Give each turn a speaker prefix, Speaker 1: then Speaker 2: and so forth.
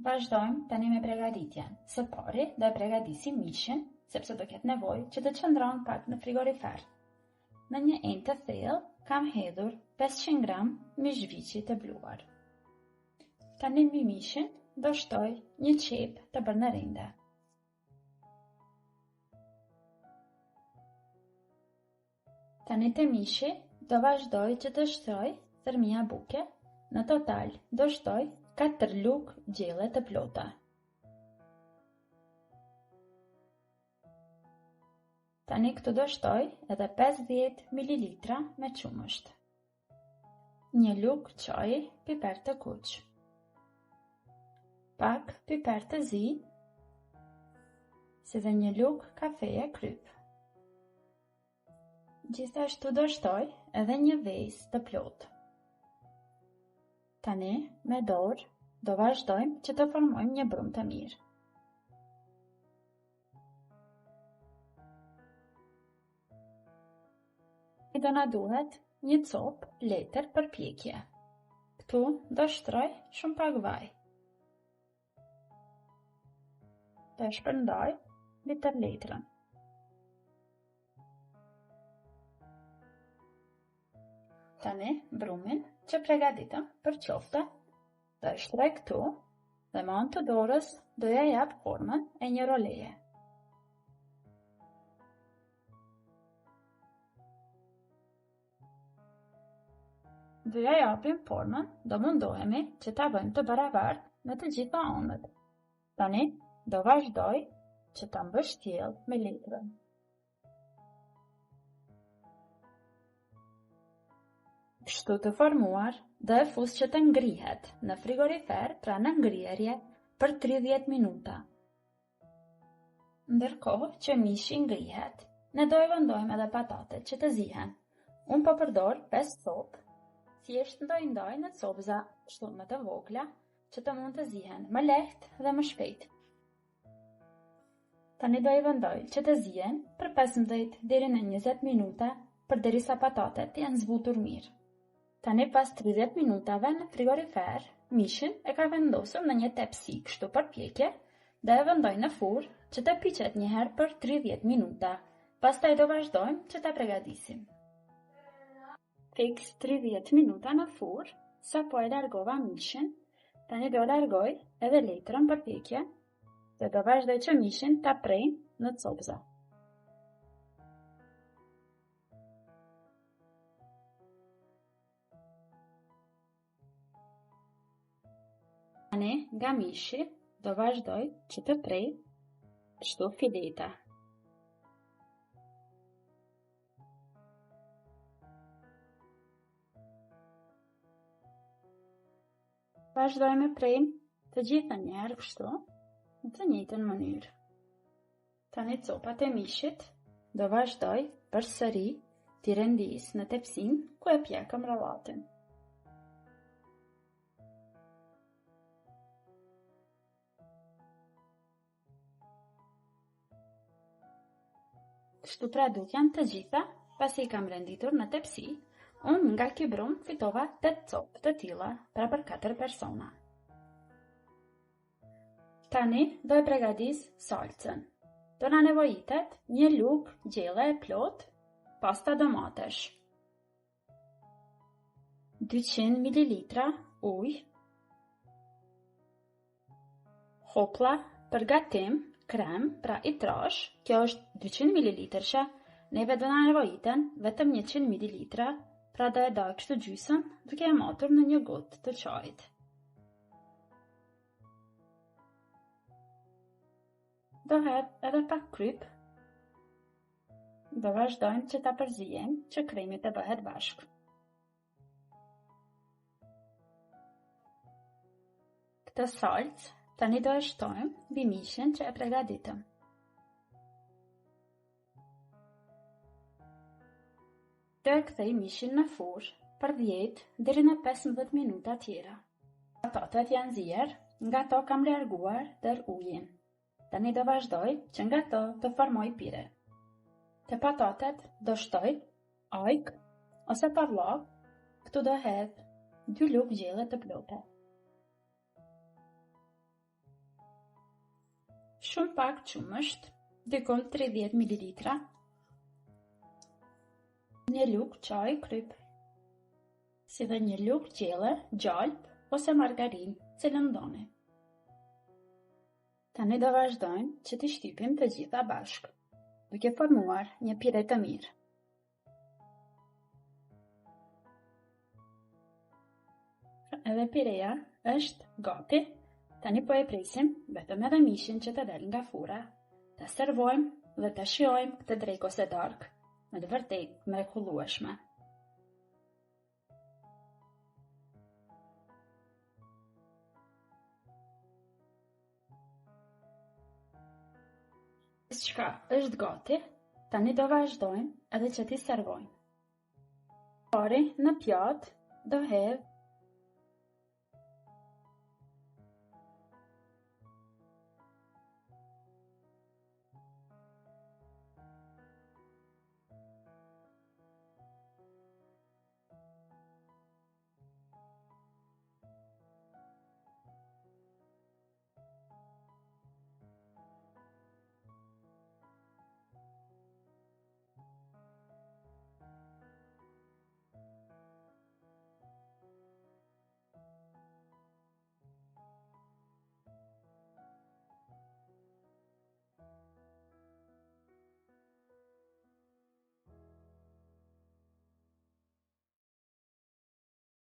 Speaker 1: Vazhdojmë tani me përgatitjen. Së pari do e përgatisim mishin, sepse do ketë nevojë që të qëndron pak në frigorifer. Në një enë të thellë kam hedhur 500 gram mish të bluar. Tani mbi mishin do shtoj një qep të bërë në rinde. Tani te mishi do vazhdoj që të shtoj thërmia buke. Në total do shtoj 4 lugë gjelle të plota. Tani këtu do shtoj edhe 50 ml me qumësht. Një lugë çaji piper të kuq. Pak piper të zi, si dhe një lugë kafeje kryp. Gjithashtu do shtoj edhe një vezë të plotë. Tani, me dorë, do vazhdojmë që të formojmë një brumë të mirë. I do na duhet një copë letër për pjekje. Këtu do shtroj shumë pak vaj. Do e shpërndaj mbi tër letrën. Tani, brumin që përgatitëm për qofte, do e shtroj këtu dhe me anë të dorës do ja jap formën e një roleje. Do ja japim formën, do mundohemi që ta bëjmë të barabartë në të gjitha anët. Tani do vazhdoj që ta mbështjell me letrën. Kështu të formuar, do e fus që të ngrihet në frigorifer pra në ngrierje për 30 minuta. Ndërkohë që mishi ngrihet, ne do e vendojmë edhe patatet që të zihen. Unë po përdor 5 copë, thjesht ndoj në copëza kështu më të vogla që të mund të zihen më lehtë dhe më shpejt. Tani do i vendoj që të zihen për 15 deri në 20 minuta përderisa patatet janë zbutur mirë. Tani pas 30 minutave në frigorifer, mishin e ka vendosur në një tepsi kështu për pjekje dhe e vendoj në furrë që të piqet një herë për 30 minuta. Pastaj do vazhdojmë që ta përgatisim. Fiks 30 minuta në furrë, sa po e largova mishin, tani do largoj edhe letrën për pjekje dhe do vazhdoj që mishin ta prej në copëza. Tani, nga mishi, do vazhdoj që të prej kështu fileta. Vazhdoj me prejmë të gjitha njerë kështu, në të njëjtën mënyrë. Tani copat e mishit do vazhdoj përsëri t'i rendis në tepsin ku e pjekëm rollatin. Kështu pra dukjan të gjitha, pasi i kam renditur në tepsi, unë nga ky brumë fitova 8 copë të tilla pra për 4 persona. Tani do e përgatis salcën. Do na nevojitet një lugë gjelle e plot, pasta domatesh, 200 ml ujë, hopla për gatim, krem, pra i trash, kjo është 200 ml, neve do na nevojiten vetëm 100 ml, pra do e daj kështu gjysëm duke e matur në një gotë të çajit. Do hedh edhe pak kryp. Do vazhdojmë që ta përzijem që kremi të bëhet bashkë. Këtë salcë tani do e shtojmë mbi mishin që e përgatitëm. Do e kthej mishin në furrë për 10 deri në 15 minuta tjera. Patatet janë zier, nga to kam larguar der ujin. Tani do vazhdoj që nga to të formoj pire. Te patatet do shtoj ajk ose pavllak, këtu do hedh 2 lugë gjelle të plota. shumë pak qumësht, dikon 30 ml, një lugë çaj kryp, si dhe një lugë gjelle, gjalp ose margarin, cilën doni. Tani do vazhdojmë që t'i shtypim të gjitha bashkë, duke formuar një pire të mirë. Edhe pireja është gati, tani po e presim vetëm edhe mishin që të del nga fura. Ta servojmë dhe ta shijojmë këtë drekë ose darkë, me të vërtetë mrekullueshme. Qka është gati, tani do vazhdojmë edhe që t'i servojmë. Pari në pjatë do hedh